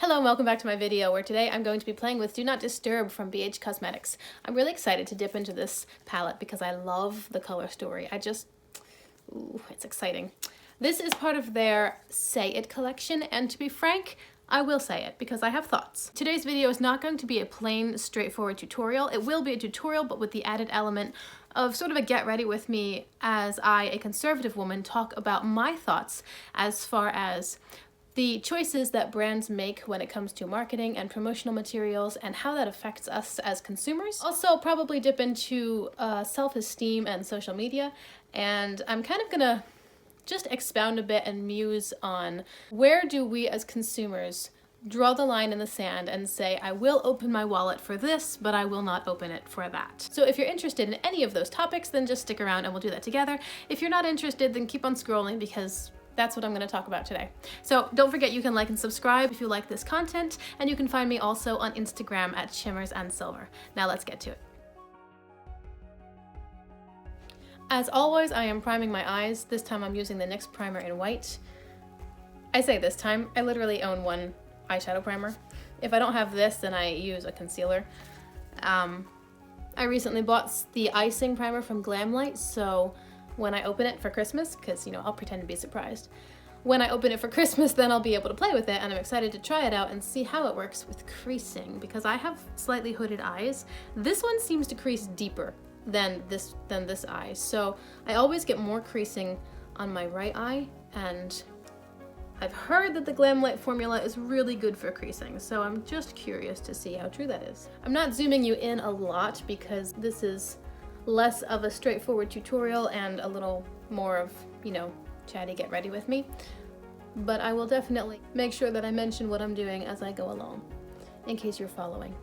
Hello and welcome back to my video where today I'm going to be playing with Do Not Disturb from BH Cosmetics. I'm really excited to dip into this palette because I love the color story. Ooh, it's exciting. This is part of their Say It collection, and to be frank, I will say it because I have thoughts. Today's video is not going to be a plain, straightforward tutorial. It will be a tutorial, but with the added element of sort of a get ready with me as I, a conservative woman, talk about my thoughts as far as the choices that brands make when it comes to marketing and promotional materials and how that affects us as consumers. Also, probably dip into self-esteem and social media, and I'm kind of gonna just expound a bit and muse on where do we as consumers draw the line in the sand and say, I will open my wallet for this, but I will not open it for that. So if you're interested in any of those topics, then just stick around and we'll do that together. If you're not interested, then keep on scrolling because that's what I'm going to talk about today. So don't forget you can like and subscribe if you like this content, and you can find me also on Instagram at shimmersandsilver. Now let's get to it. As always, I am priming my eyes. This time I'm using the NYX primer in white. I say this time, I literally own one eyeshadow primer. If I don't have this, then I use a concealer. I recently bought the icing primer from Glamlight, so when I open it for Christmas, because, you know, I'll pretend to be surprised. When I open it for Christmas, then I'll be able to play with it, and I'm excited to try it out and see how it works with creasing, because I have slightly hooded eyes. This one seems to crease deeper than this eye, so I always get more creasing on my right eye, and I've heard that the Glamlight formula is really good for creasing, so I'm just curious to see how true that is. I'm not zooming you in a lot because this is less of a straightforward tutorial and a little more of, you know, chatty get ready with me. But I will definitely make sure that I mention what I'm doing as I go along, in case you're following.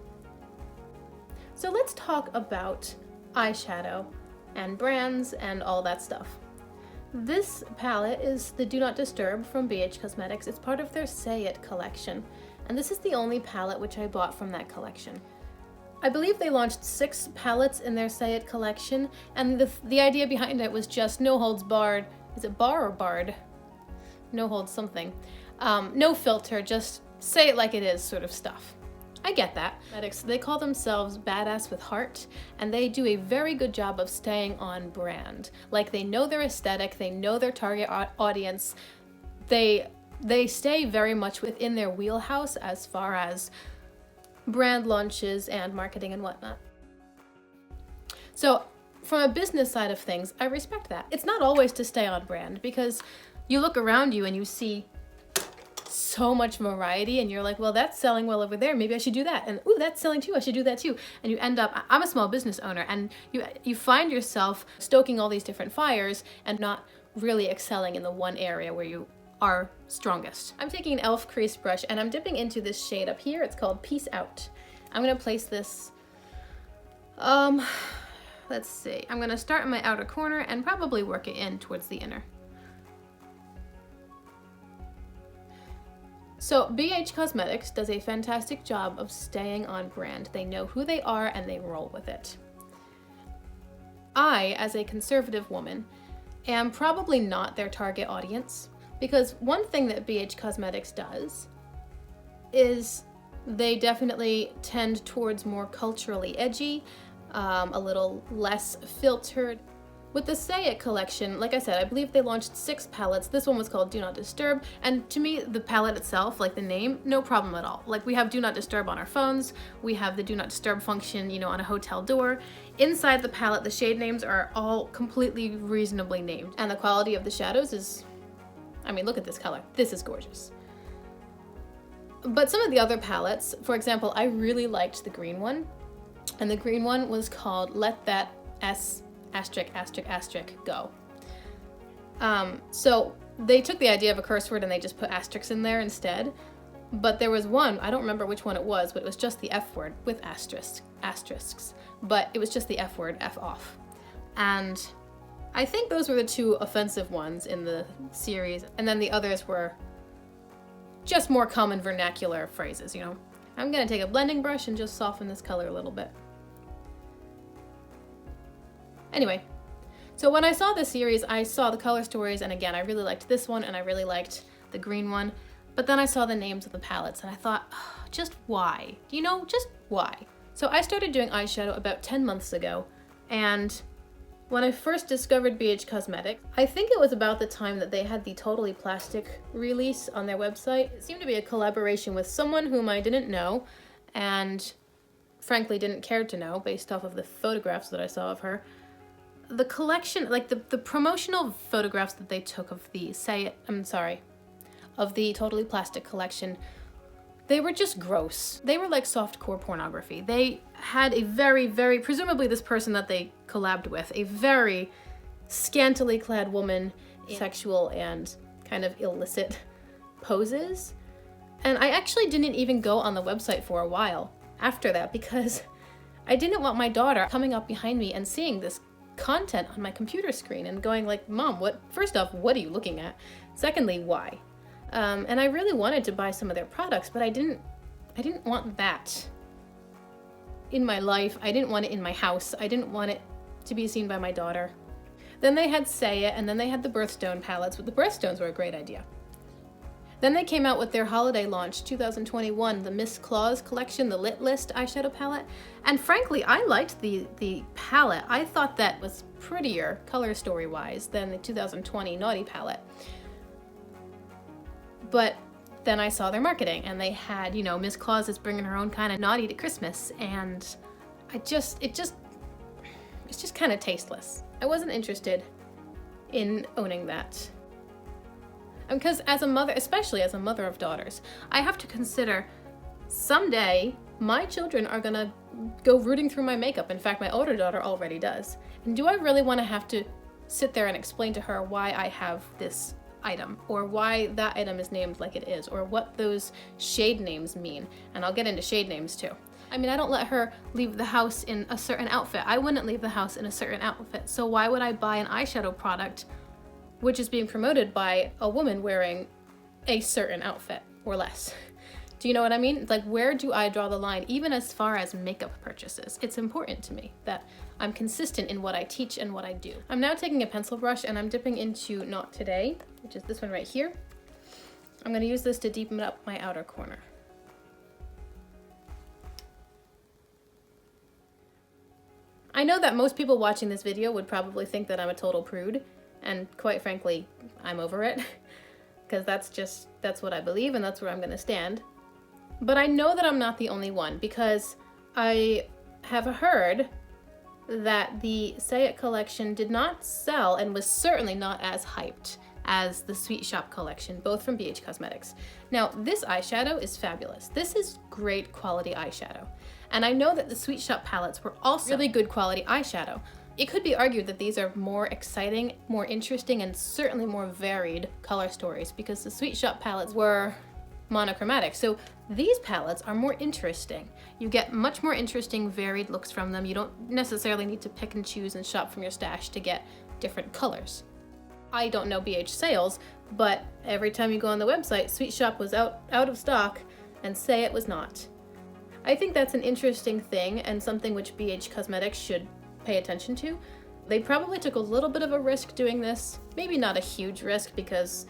So let's talk about eyeshadow and brands and all that stuff. This palette is the Do Not Disturb from BH Cosmetics. It's part of their Say It collection, and this is the only palette which I bought from that collection. I believe they launched 6 palettes in their Say It collection, and the idea behind it was just no holds barred. Is it bar or barred? No holds something. No filter, just say it like it is sort of stuff. I get that. They call themselves Badass with Heart, and they do a very good job of staying on brand. Like, they know their aesthetic, they know their target audience. They stay very much within their wheelhouse as far as brand launches and marketing and whatnot. So from a business side of things, I respect that. It's not always to stay on brand, because you look around you and you see so much variety and you're like, well, that's selling well over there, maybe I should do that, and ooh, that's selling too, I should do that too. And you end up, I'm a small business owner, and you find yourself stoking all these different fires and not really excelling in the one area where you are strongest. I'm taking an e.l.f. crease brush and I'm dipping into this shade up here. It's called Peace Out. I'm gonna place this, let's see. I'm gonna start in my outer corner and probably work it in towards the inner. So BH Cosmetics does a fantastic job of staying on brand. They know who they are and they roll with it. I, as a conservative woman, am probably not their target audience. Because one thing that BH Cosmetics does is they definitely tend towards more culturally edgy, a little less filtered. With the Say It collection, like I said, I believe they launched 6 palettes. This one was called Do Not Disturb, and to me, the palette itself, like the name, no problem at all. Like, we have Do Not Disturb on our phones, we have the Do Not Disturb function, you know, on a hotel door. Inside the palette, the shade names are all completely reasonably named, and the quality of the shadows is, I mean, look at this color. This is gorgeous. But some of the other palettes, for example, I really liked the green one. And the green one was called Let That S*** go. So they took the idea of a curse word and they just put asterisks in there instead. But there was one, I don't remember which one it was, but it was just the F word with asterisks. But it was just the F word, F off. And I think those were the 2 offensive ones in the series, and then the others were just more common vernacular phrases, you know. I'm gonna take a blending brush and just soften this color a little bit. Anyway, so when I saw this series, I saw the color stories, and again, I really liked this one, and I really liked the green one. But then I saw the names of the palettes and I thought, oh, just why? You know, just why? So I started doing eyeshadow about 10 months ago, and when I first discovered BH Cosmetics, I think it was about the time that they had the Totally Plastic release on their website. It seemed to be a collaboration with someone whom I didn't know, and frankly didn't care to know based off of the photographs that I saw of her. The collection, like the promotional photographs that they took of the of the Totally Plastic collection, they were just gross. They were like softcore pornography. They had a very, presumably this person that they collabed with, a very scantily clad woman in sexual and kind of illicit poses. And I actually didn't even go on the website for a while after that because I didn't want my daughter coming up behind me and seeing this content on my computer screen and going like, Mom, first off, what are you looking at? Secondly, why? And I really wanted to buy some of their products, but I didn't want that in my life. I didn't want it in my house. I didn't want it to be seen by my daughter. Then they had Say It, and then they had the Birthstone palettes, but the Birthstones were a great idea. Then they came out with their holiday launch, 2021, the Miss Claus collection, the Lit List eyeshadow palette. And frankly, I liked the palette. I thought that was prettier, color story-wise, than the 2020 Naughty palette. But then I saw their marketing, and they had, you know, Miss Claus is bringing her own kind of naughty to Christmas, and it's just kind of tasteless. I wasn't interested in owning that. Because as a mother, especially as a mother of daughters, I have to consider someday my children are gonna go rooting through my makeup. In fact, my older daughter already does. And do I really want to have to sit there and explain to her why I have this item, or why that item is named like it is, or what those shade names mean? And I'll get into shade names too. I mean, I don't let her leave the house in a certain outfit. I wouldn't leave the house in a certain outfit. So why would I buy an eyeshadow product which is being promoted by a woman wearing a certain outfit or less? Do you know what I mean? Like, where do I draw the line, even as far as makeup purchases? It's important to me that I'm consistent in what I teach and what I do. I'm now taking a pencil brush and I'm dipping into Not Today, which is this one right here. I'm gonna use this to deepen up my outer corner. I know that most people watching this video would probably think that I'm a total prude, and quite frankly, I'm over it, because that's what I believe and that's where I'm gonna stand. But I know that I'm not the only one, because I have heard that the Say It collection did not sell and was certainly not as hyped as the Sweet Shop collection, both from BH Cosmetics. Now, this eyeshadow is fabulous. This is great quality eyeshadow. And I know that the Sweet Shop palettes were also really good quality eyeshadow. It could be argued that these are more exciting, more interesting, and certainly more varied color stories, because the Sweet Shop palettes were monochromatic. So these palettes are more interesting. You get much more interesting, varied looks from them. You don't necessarily need to pick and choose and shop from your stash to get different colors. I don't know BH sales, but every time you go on the website, Sweet Shop was out of stock and Say It was not. I think that's an interesting thing and something which BH Cosmetics should pay attention to. They probably took a little bit of a risk doing this. Maybe not a huge risk, because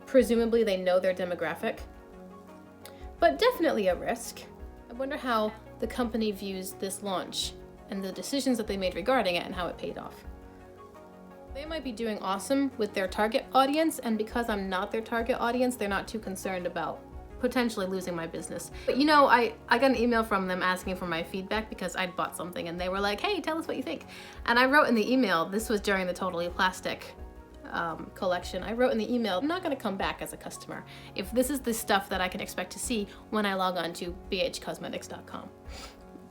presumably they know their demographic, but definitely a risk. I wonder how the company views this launch and the decisions that they made regarding it and how it paid off. They might be doing awesome with their target audience, and because I'm not their target audience, they're not too concerned about potentially losing my business. But you know, I got an email from them asking for my feedback because I'd bought something, and they were like, hey, tell us what you think. And I wrote in the email, this was during the Totally Plastic collection, I wrote in the email, I'm not gonna come back as a customer if this is the stuff that I can expect to see when I log on to bhcosmetics.com.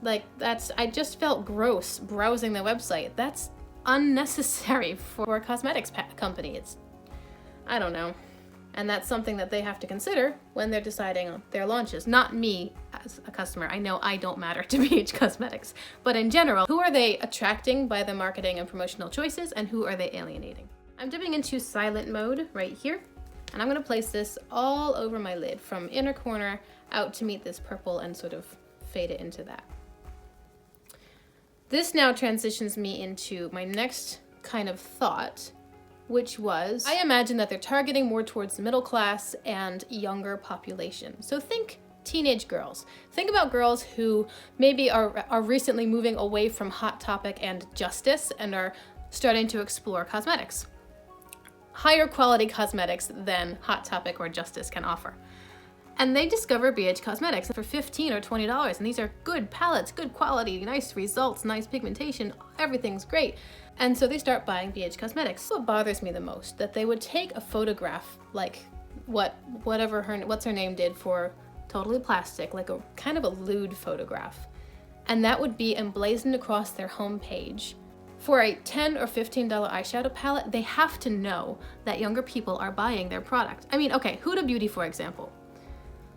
Like, I just felt gross browsing the website. That's unnecessary for a cosmetics company. I don't know. And that's something that they have to consider when they're deciding on their launches. Not me as a customer. I know I don't matter to BH Cosmetics. But in general, who are they attracting by the marketing and promotional choices, and who are they alienating? I'm dipping into silent mode right here, and I'm gonna place this all over my lid from inner corner out to meet this purple and sort of fade it into that. This now transitions me into my next kind of thought, which was, I imagine that they're targeting more towards the middle class and younger population. So think teenage girls. Think about girls who maybe are recently moving away from Hot Topic and Justice and are starting to explore cosmetics. Higher quality cosmetics than Hot Topic or Justice can offer. And they discover BH Cosmetics for $15 or $20, and these are good palettes, good quality, nice results, nice pigmentation, everything's great. And so they start buying BH Cosmetics. What bothers me the most, that they would take a photograph like what's her name did for Totally Plastic, like a kind of a lewd photograph, and that would be emblazoned across their homepage. For a $10 or $15 eyeshadow palette, they have to know that younger people are buying their product. I mean, okay, Huda Beauty, for example.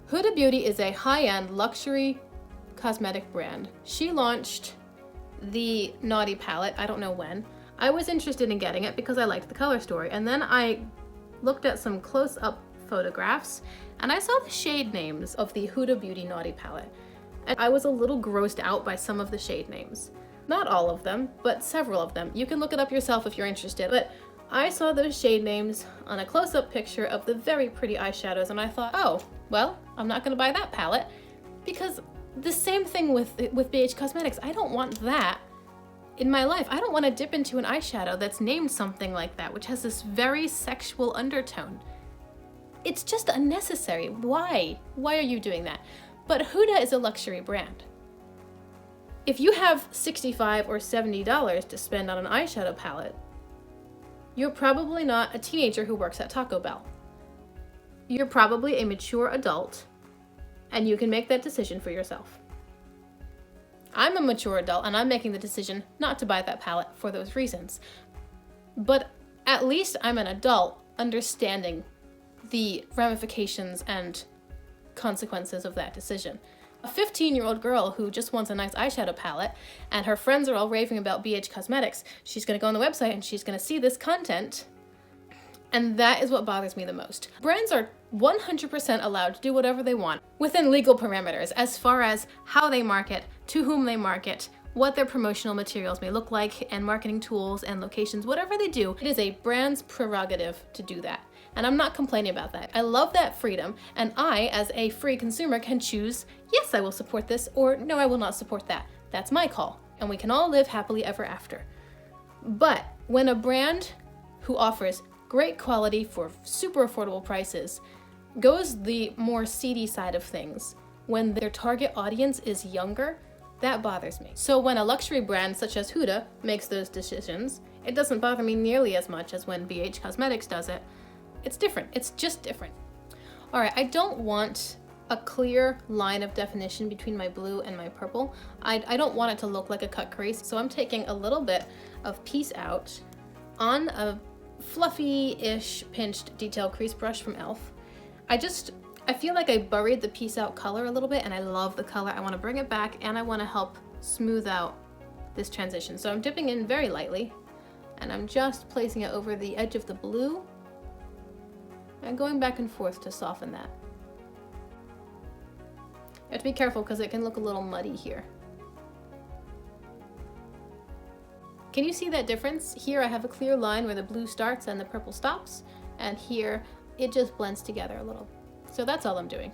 Huda Beauty is a high-end luxury cosmetic brand. She launched the Naughty palette, I don't know when. I was interested in getting it because I liked the color story, and then I looked at some close-up photographs and I saw the shade names of the Huda Beauty Naughty palette, and I was a little grossed out by some of the shade names. Not all of them, but several of them. You can look it up yourself if you're interested, but I saw those shade names on a close-up picture of the very pretty eyeshadows, and I thought, oh, well, I'm not gonna buy that palette, because the same thing with BH Cosmetics. I don't want that in my life. I don't want to dip into an eyeshadow that's named something like that, which has this very sexual undertone. It's just unnecessary. Why? Why are you doing that? But Huda is a luxury brand. If you have $65 or $70 to spend on an eyeshadow palette, you're probably not a teenager who works at Taco Bell. You're probably a mature adult, and you can make that decision for yourself. I'm a mature adult, and I'm making the decision not to buy that palette for those reasons. But at least I'm an adult understanding the ramifications and consequences of that decision. A 15-year-old girl who just wants a nice eyeshadow palette and her friends are all raving about BH Cosmetics, she's gonna go on the website and she's gonna see this content, and that is what bothers me the most. Brands are 100% allowed to do whatever they want within legal parameters as far as how they market, to whom they market, what their promotional materials may look like, and marketing tools and locations, whatever they do, it is a brand's prerogative to do that. And I'm not complaining about that. I love that freedom, and I, as a free consumer, can choose, yes, I will support this, or no, I will not support that. That's my call, and we can all live happily ever after. But when a brand who offers great quality for super affordable prices goes the more seedy side of things, when their target audience is younger, that bothers me. So when a luxury brand such as Huda makes those decisions, it doesn't bother me nearly as much as when BH Cosmetics does it. It's different. It's just different. All right, I don't want a clear line of definition between my blue and my purple. I don't want it to look like a cut crease, so I'm taking a little bit of Peace Out on a fluffy-ish pinched detail crease brush from e.l.f. I feel like I buried the Peace Out color a little bit, and I love the color. I want to bring it back, and I want to help smooth out this transition. So I'm dipping in very lightly, and I'm just placing it over the edge of the blue and going back and forth to soften that. You have to be careful because it can look a little muddy here. Can you see that difference? Here I have a clear line where the blue starts and the purple stops, and here it just blends together a little. So that's all I'm doing.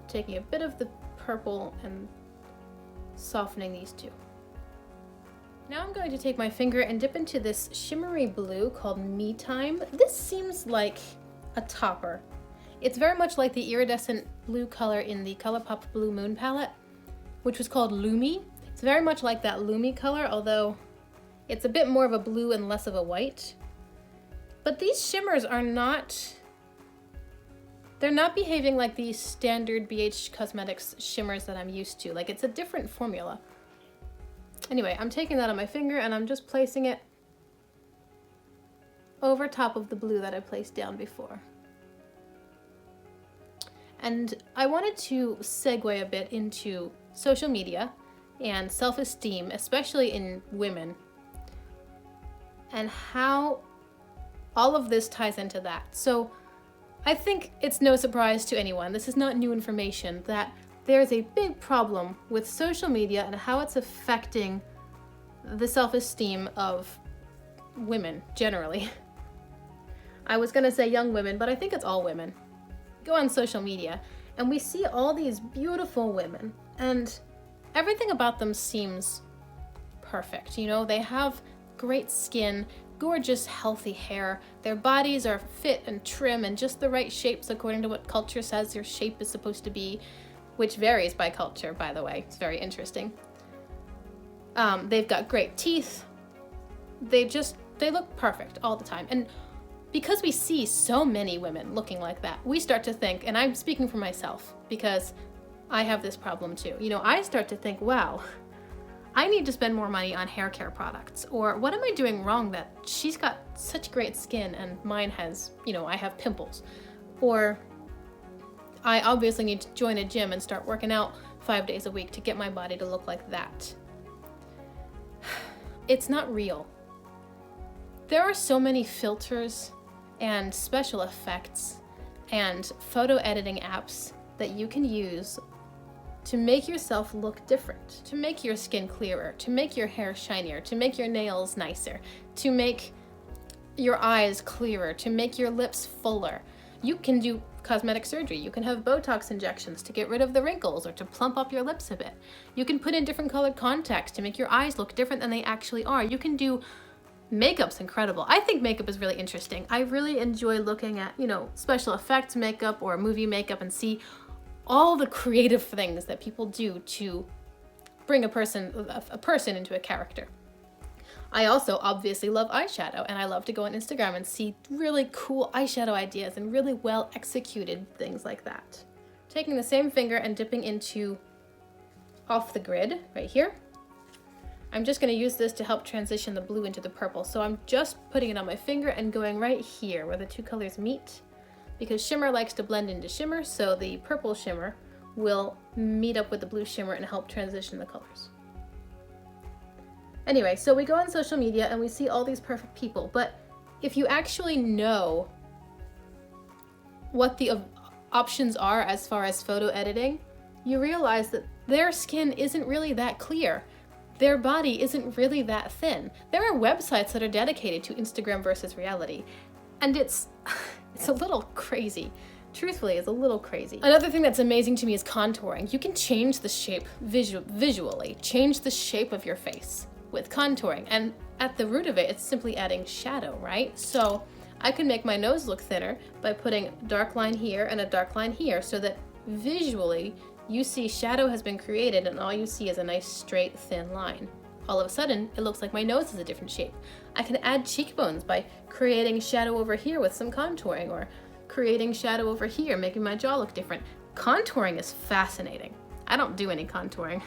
Taking a bit of the purple and softening these two. Now I'm going to take my finger and dip into this shimmery blue called Me Time. This seems like a topper. It's very much like the iridescent blue color in the ColourPop Blue Moon palette, which was called Lumi. It's very much like that Lumi color, although it's a bit more of a blue and less of a white. But these shimmers are they're not behaving like the standard BH Cosmetics shimmers that I'm used to. Like, it's a different formula. Anyway, I'm taking that on my finger and I'm just placing it over top of the blue that I placed down before. And I wanted to segue a bit into social media and self-esteem, especially in women, and how all of this ties into that. So I think it's no surprise to anyone, this is not new information, that there's a big problem with social media and how it's affecting the self-esteem of women generally. I was gonna say young women, but I think it's all women. Go on social media and we see all these beautiful women and everything about them seems perfect. You know, they have great skin, gorgeous, healthy hair. Their bodies are fit and trim and just the right shapes according to what culture says your shape is supposed to be, which varies by culture, by the way. It's very interesting. They've got great teeth. They look perfect all the time. And because we see so many women looking like that, we start to think, and I'm speaking for myself because I have this problem too. You know, I start to think, wow, I need to spend more money on hair care products. Or what am I doing wrong that she's got such great skin and mine has, you know, I have pimples. Or I obviously need to join a gym and start working out 5 days a week to get my body to look like that. It's not real. There are so many filters and special effects and photo editing apps that you can use to make yourself look different, to make your skin clearer, to make your hair shinier, to make your nails nicer, to make your eyes clearer, to make your lips fuller. You can do cosmetic surgery. You can have Botox injections to get rid of the wrinkles or to plump up your lips a bit. You can put in different colored contacts to make your eyes look different than they actually are. You can do makeup's incredible. I think makeup is really interesting. I really enjoy looking at, you know, special effects makeup or movie makeup and see all the creative things that people do to bring a person into a character. I also obviously love eyeshadow, and I love to go on Instagram and see really cool eyeshadow ideas and really well executed things like that. Taking the same finger and dipping into off the grid right here. I'm just going to use this to help transition the blue into the purple. So I'm just putting it on my finger and going right here where the two colors meet, because shimmer likes to blend into shimmer, so the purple shimmer will meet up with the blue shimmer and help transition the colors. Anyway, so we go on social media and we see all these perfect people, but if you actually know what the options are as far as photo editing, you realize that their skin isn't really that clear. Their body isn't really that thin. There are websites that are dedicated to Instagram versus reality, and it's a little crazy. Truthfully, it's a little crazy. Another thing that's amazing to me is contouring. You can change the shape visually, change the shape of your face with contouring, and at the root of it, it's simply adding shadow, right? So I can make my nose look thinner by putting a dark line here and a dark line here so that visually you see shadow has been created and all you see is a nice straight thin line. All of a sudden, it looks like my nose is a different shape. I can add cheekbones by creating shadow over here with some contouring, or creating shadow over here, making my jaw look different. Contouring is fascinating. I don't do any contouring,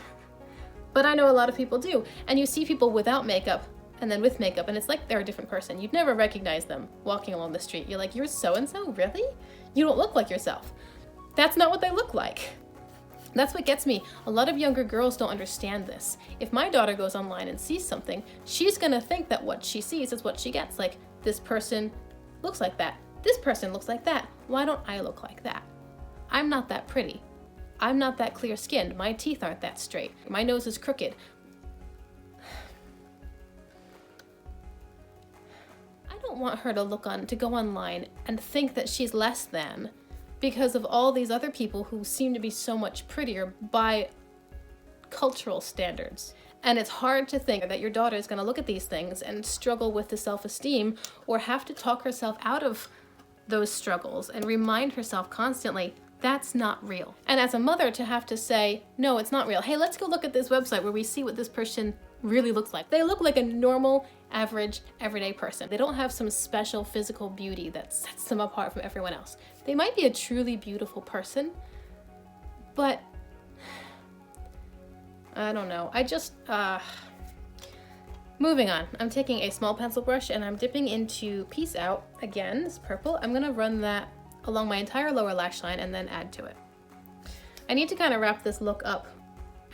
but I know a lot of people do. And you see people without makeup and then with makeup, and it's like they're a different person. You'd never recognize them walking along the street. You're like, you're so-and-so, really? You don't look like yourself. That's not what they look like. That's what gets me. A lot of younger girls don't understand this. If my daughter goes online and sees something, she's gonna think that what she sees is what she gets. Like, this person looks like that. This person looks like that. Why don't I look like that? I'm not that pretty. I'm not that clear skinned. My teeth aren't that straight. My nose is crooked. I don't want her to go online and think that she's less than because of all these other people who seem to be so much prettier by cultural standards. And it's hard to think that your daughter is going to look at these things and struggle with the self-esteem, or have to talk herself out of those struggles and remind herself constantly, that's not real. And as a mother, to have to say, no, it's not real. Hey, let's go look at this website where we see what this person really looks like. They look like a normal, average, everyday person. They don't have some special physical beauty that sets them apart from everyone else. They might be a truly beautiful person, but I don't know. Moving on. I'm taking a small pencil brush and I'm dipping into Peace Out again, this purple. I'm gonna run that along my entire lower lash line and then add to it. I need to kind of wrap this look up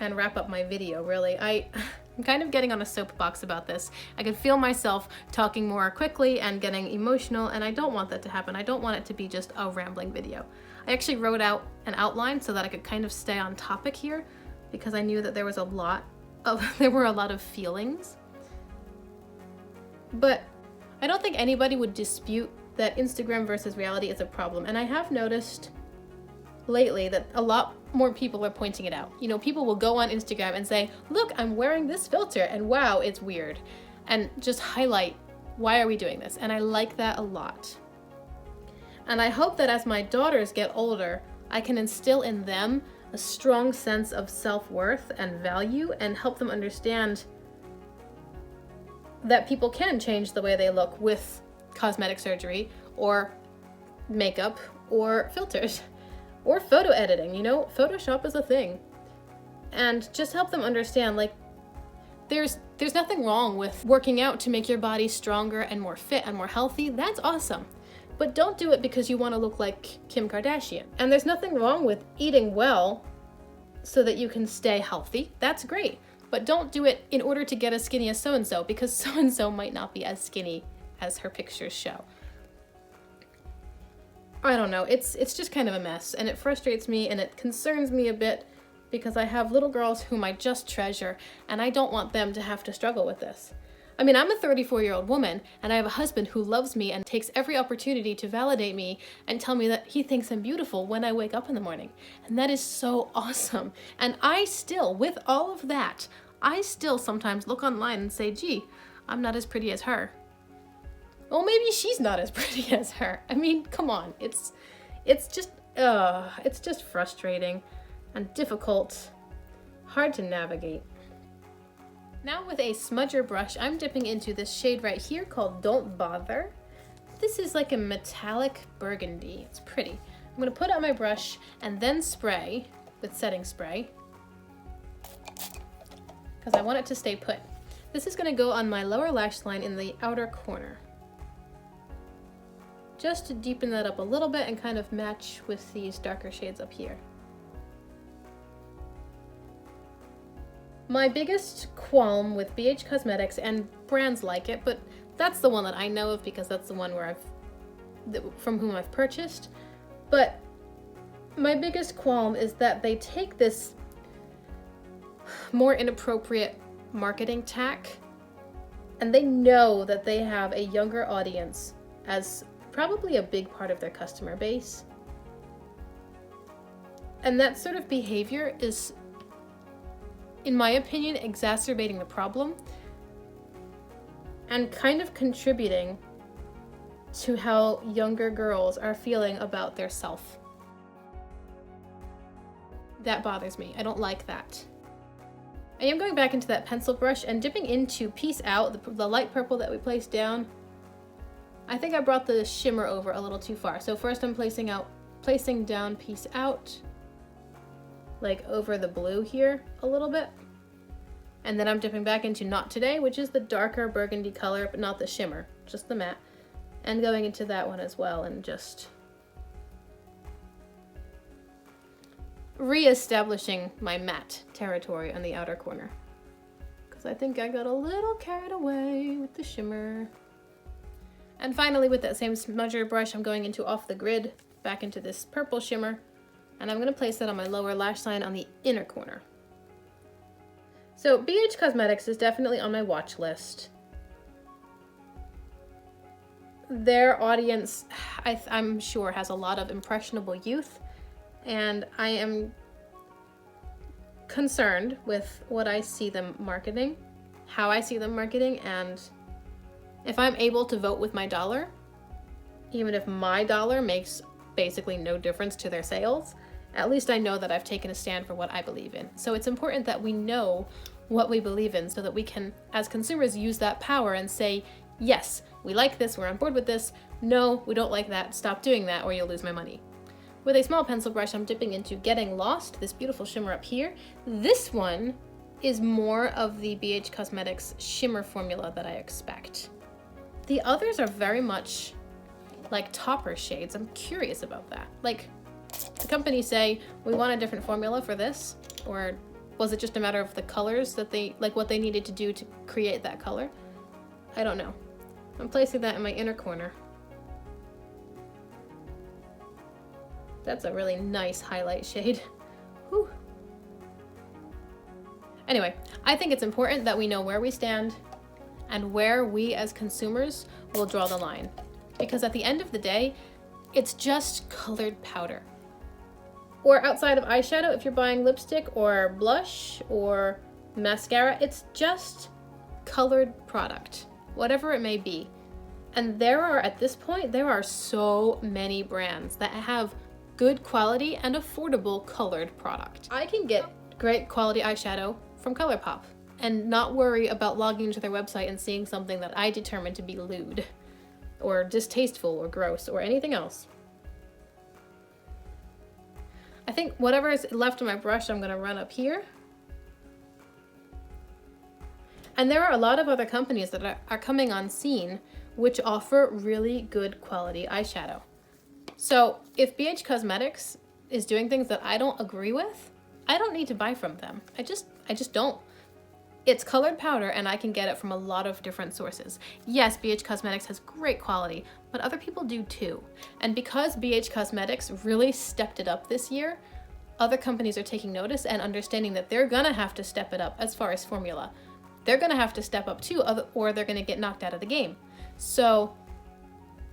and wrap up my video, really. I'm kind of getting on a soapbox about this. I can feel myself talking more quickly and getting emotional, and I don't want that to happen. I don't want it to be just a rambling video. I actually wrote out an outline so that I could kind of stay on topic here, because I knew that there were a lot of feelings. But I don't think anybody would dispute that Instagram versus reality is a problem. And I have noticed lately that a lot more people are pointing it out. You know, people will go on Instagram and say, look, I'm wearing this filter and wow, it's weird. And just highlight, why are we doing this? And I like that a lot. And I hope that as my daughters get older, I can instill in them a strong sense of self-worth and value and help them understand that people can change the way they look with cosmetic surgery or makeup or filters or photo editing. You know, Photoshop is a thing. And just help them understand, like, there's nothing wrong with working out to make your body stronger and more fit and more healthy. That's awesome. But don't do it because you want to look like Kim Kardashian. And there's nothing wrong with eating well so that you can stay healthy. That's great. But don't do it in order to get as skinny as so-and-so, because so-and-so might not be as skinny as her pictures show. I don't know, it's just kind of a mess, and it frustrates me and it concerns me a bit because I have little girls whom I just treasure, and I don't want them to have to struggle with this. I mean, I'm a 34-year-old woman, and I have a husband who loves me and takes every opportunity to validate me and tell me that he thinks I'm beautiful when I wake up in the morning. And that is so awesome. And I still, with all of that, I still sometimes look online and say, gee, I'm not as pretty as her. Well, maybe she's not as pretty as her. I mean, come on. It's just frustrating and difficult, hard to navigate. Now with a smudger brush, I'm dipping into this shade right here called Don't Bother. This is like a metallic burgundy. It's pretty. I'm gonna put it on my brush and then spray with setting spray because I want it to stay put. This is gonna go on my lower lash line in the outer corner, just to deepen that up a little bit and kind of match with these darker shades up here. My biggest qualm with BH Cosmetics and brands like it, but that's the one that I know of because that's the one where from whom I've purchased. But my biggest qualm is that they take this more inappropriate marketing tack, and they know that they have a younger audience as probably a big part of their customer base. And that sort of behavior is, in my opinion, exacerbating the problem and kind of contributing to how younger girls are feeling about their self. That bothers me. I don't like that. I am going back into that pencil brush and dipping into Peace Out, the light purple that we placed down. I think I brought the shimmer over a little too far. So first I'm placing down Peace Out, like over the blue here a little bit. And then I'm dipping back into Not Today, which is the darker burgundy color, but not the shimmer, just the matte. And going into that one as well and just re-establishing my matte territory on the outer corner. Because I think I got a little carried away with the shimmer. And finally, with that same smudger brush, I'm going into Off the Grid, back into this purple shimmer. And I'm going to place that on my lower lash line on the inner corner. So BH Cosmetics is definitely on my watch list. Their audience, I'm sure, has a lot of impressionable youth, and I am concerned with what I see them marketing, how I see them marketing, and if I'm able to vote with my dollar, even if my dollar makes basically no difference to their sales, at least I know that I've taken a stand for what I believe in. So it's important that we know what we believe in so that we can, as consumers, use that power and say, yes, we like this, we're on board with this. No, we don't like that, stop doing that or you'll lose my money. With a small pencil brush, I'm dipping into Getting Lost, this beautiful shimmer up here. This one is more of the BH Cosmetics shimmer formula that I expect. The others are very much like topper shades. I'm curious about that. Like, the company say, we want a different formula for this, or was it just a matter of the colors that they, like what they needed to do to create that color? I don't know. I'm placing that in my inner corner. That's a really nice highlight shade. Whew. Anyway, I think it's important that we know where we stand and where we as consumers will draw the line. because at the end of the day, it's just colored powder. Or outside of eyeshadow, if you're buying lipstick or blush or mascara, it's just colored product, whatever it may be. And at this point, there are so many brands that have good quality and affordable colored product. I can get great quality eyeshadow from ColourPop and not worry about logging into their website and seeing something that I determine to be lewd or distasteful or gross or anything else. I think whatever is left of my brush, I'm gonna run up here. And there are a lot of other companies that are coming on scene which offer really good quality eyeshadow. So if BH Cosmetics is doing things that I don't agree with, I don't need to buy from them. I just don't. It's colored powder and I can get it from a lot of different sources. Yes, BH Cosmetics has great quality, but other people do too. And because BH Cosmetics really stepped it up this year, other companies are taking notice and understanding that they're gonna have to step it up as far as formula. They're gonna have to step up too, or they're gonna get knocked out of the game. So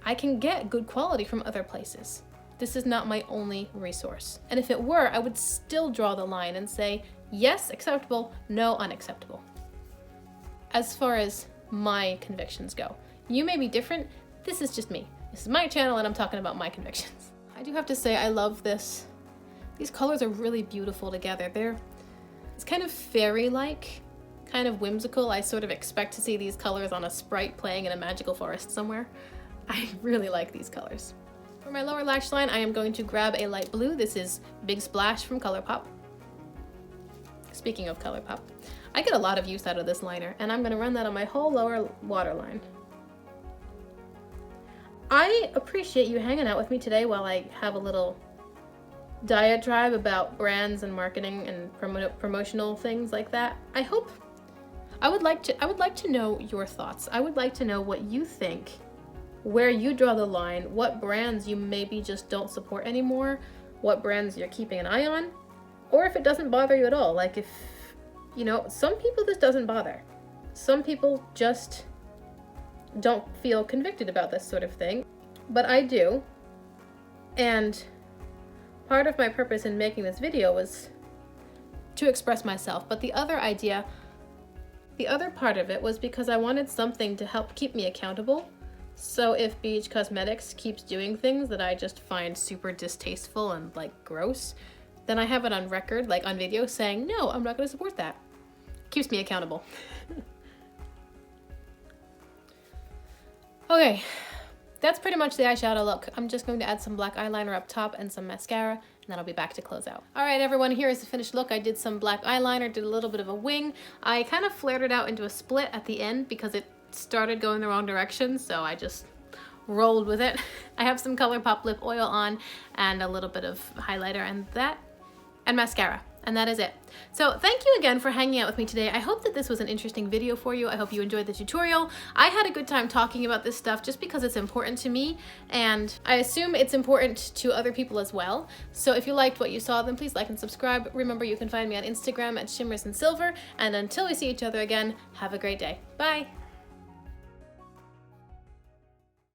I can get good quality from other places. This is not my only resource. And if it were, I would still draw the line and say, yes, acceptable, no, unacceptable. As far as my convictions go, you may be different. This is just me. This is my channel and I'm talking about my convictions. I do have to say I love this. These colors are really beautiful together. It's kind of fairy-like, kind of whimsical. I sort of expect to see these colors on a sprite playing in a magical forest somewhere. I really like these colors. For my lower lash line, I am going to grab a light blue. This is Big Splash from ColourPop. Speaking of ColourPop, I get a lot of use out of this liner, and I'm gonna run that on my whole lower waterline. I appreciate you hanging out with me today while I have a little diatribe about brands and marketing and promotional things like that. I would like to know your thoughts. I would like to know what you think, where you draw the line, what brands you maybe just don't support anymore, what brands you're keeping an eye on, or if it doesn't bother you at all. Like if, you know, some people this doesn't bother. Some people just don't feel convicted about this sort of thing, but I do. And part of my purpose in making this video was to express myself, but the other part of it was because I wanted something to help keep me accountable. So if BH Cosmetics keeps doing things that I just find super distasteful and like gross, then I have it on record, like on video, saying, no, I'm not gonna support that. Keeps me accountable. Okay, that's pretty much the eyeshadow look. I'm just going to add some black eyeliner up top and some mascara, and then I'll be back to close out. All right, everyone, here is the finished look. I did some black eyeliner, did a little bit of a wing. I kind of flared it out into a split at the end because it started going the wrong direction, so I just rolled with it. I have some ColourPop lip oil on and a little bit of highlighter and mascara. And that is it. So thank you again for hanging out with me today. I hope that this was an interesting video for you. I hope you enjoyed the tutorial. I had a good time talking about this stuff just because it's important to me, and I assume it's important to other people as well. So if you liked what you saw, then please like and subscribe. Remember, you can find me on Instagram at Shimmers and Silver, and until we see each other again, have a great day. Bye!